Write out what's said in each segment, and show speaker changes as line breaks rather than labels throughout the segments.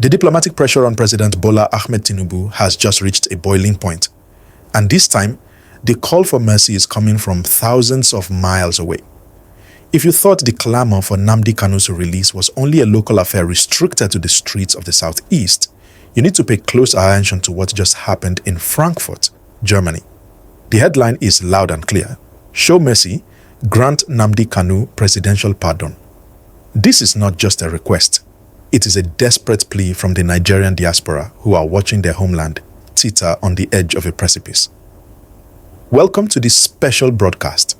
The diplomatic pressure on President Bola Tinubu has just reached a boiling point. And this time, the call for mercy is coming from thousands of miles away. If you thought the clamor for Nnamdi Kanu's release was only a local affair restricted to the streets of the southeast, you need to pay close attention to what just happened in Frankfurt, Germany. The headline is loud and clear: Show mercy, grant Nnamdi Kanu presidential pardon. This is not just a request. It is a desperate plea from the Nigerian diaspora who are watching their homeland teeter on the edge of a precipice. Welcome to this special broadcast.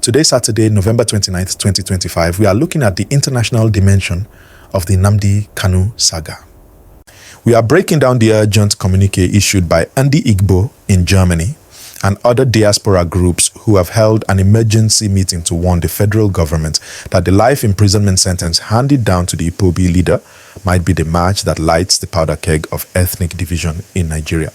Today, Saturday, November 29th, 2025, we are looking at the international dimension of the Nnamdi Kanu saga. We are breaking down the urgent communiqué issued by Ndi Igbo in Germany and other diaspora groups who have held an emergency meeting to warn the federal government that the life imprisonment sentence handed down to the Ipobi leader might be the match that lights the powder keg of ethnic division in Nigeria.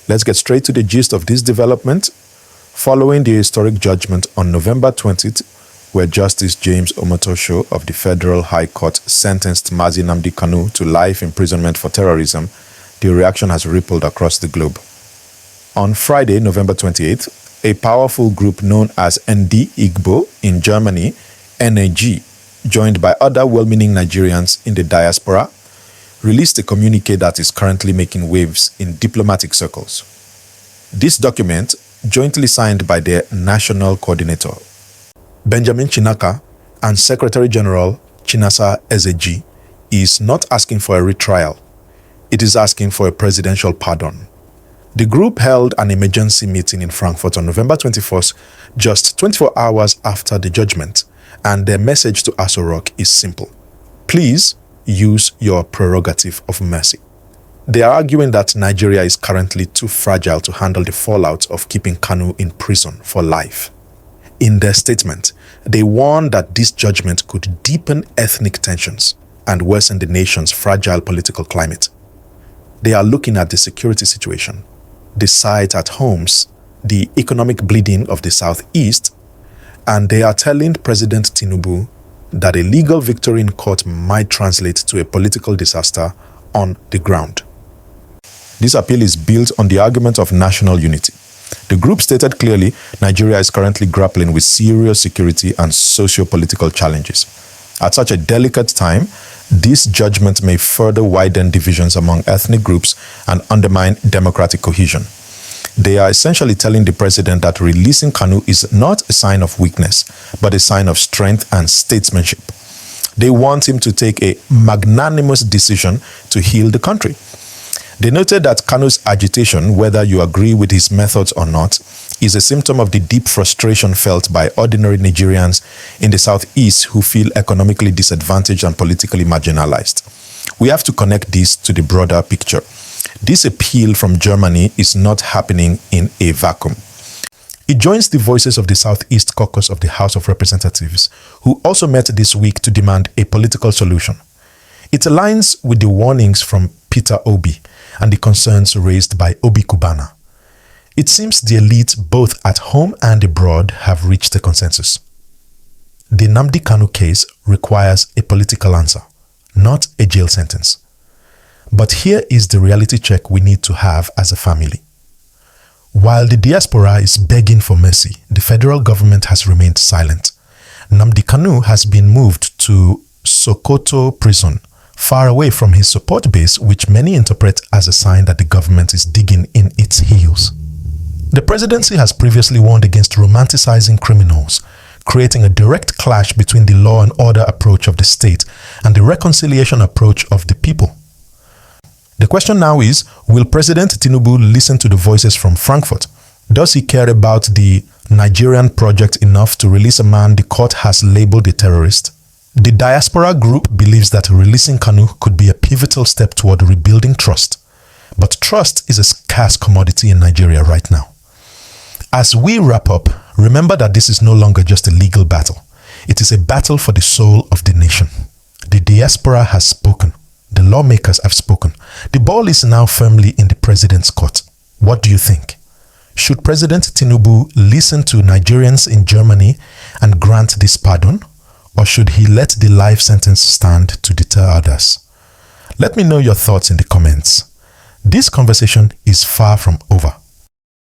Let's get straight to the gist of this development. Following the historic judgment on November 20th, where Justice James Omotosho of the Federal High Court sentenced Mazi Nnamdi Kanu to life imprisonment for terrorism, the reaction has rippled across the globe. On Friday, November 28th, a powerful group known as Ndi Igbo in Germany, NAG, joined by other well-meaning Nigerians in the diaspora, released a communiqué that is currently making waves in diplomatic circles. This document, jointly signed by their national coordinator, Benjamin Chinaka, and Secretary General Chinasa Ezeji, is not asking for a retrial. It is asking for a presidential pardon. The group held an emergency meeting in Frankfurt on November 21st, just 24 hours after the judgment, and their message to Aso Rock is simple: please use your prerogative of mercy. They are arguing that Nigeria is currently too fragile to handle the fallout of keeping Kanu in prison for life. In their statement, they warn that this judgment could deepen ethnic tensions and worsen the nation's fragile political climate. They are looking at the security situation, the siege at homes, the economic bleeding of the southeast, and they are telling President Tinubu that a legal victory in court might translate to a political disaster on the ground. This appeal is built on the argument of national unity. The group stated clearly Nigeria is currently grappling with serious security and socio-political challenges. At such a delicate time, this judgment may further widen divisions among ethnic groups and undermine democratic cohesion. They are essentially telling the president that releasing Kanu is not a sign of weakness, but a sign of strength and statesmanship. They want him to take a magnanimous decision to heal the country. They noted that Kanu's agitation, whether you agree with his methods or not, is a symptom of the deep frustration felt by ordinary Nigerians in the southeast who feel economically disadvantaged and politically marginalized. We have to connect this to the broader picture. This appeal from Germany is not happening in a vacuum. It joins the voices of the Southeast Caucus of the House of Representatives, who also met this week to demand a political solution. It aligns with the warnings from Peter Obi and the concerns raised by Obi Kubana. It seems the elite, both at home and abroad, have reached a consensus. The Nnamdi Kanu case requires a political answer, not a jail sentence. But here is the reality check we need to have as a family. While the diaspora is begging for mercy, the federal government has remained silent. Nnamdi Kanu has been moved to Sokoto prison, far away from his support base, which many interpret as a sign that the government is digging in its heels. The presidency has previously warned against romanticizing criminals, creating a direct clash between the law and order approach of the state and the reconciliation approach of the people. The question now is, will President Tinubu listen to the voices from Frankfurt? Does he care about the Nigerian project enough to release a man the court has labeled a terrorist? The diaspora group believes that releasing Kanu could be a pivotal step toward rebuilding trust. But trust is a scarce commodity in Nigeria right now. As we wrap up, remember that this is no longer just a legal battle. It is a battle for the soul of the nation. The diaspora has spoken. The lawmakers have spoken. The ball is now firmly in the president's court. What do you think? Should President Tinubu listen to Nigerians in Germany and grant this pardon? Or should he let the life sentence stand to deter others? Let me know your thoughts in the comments. This conversation is far from over.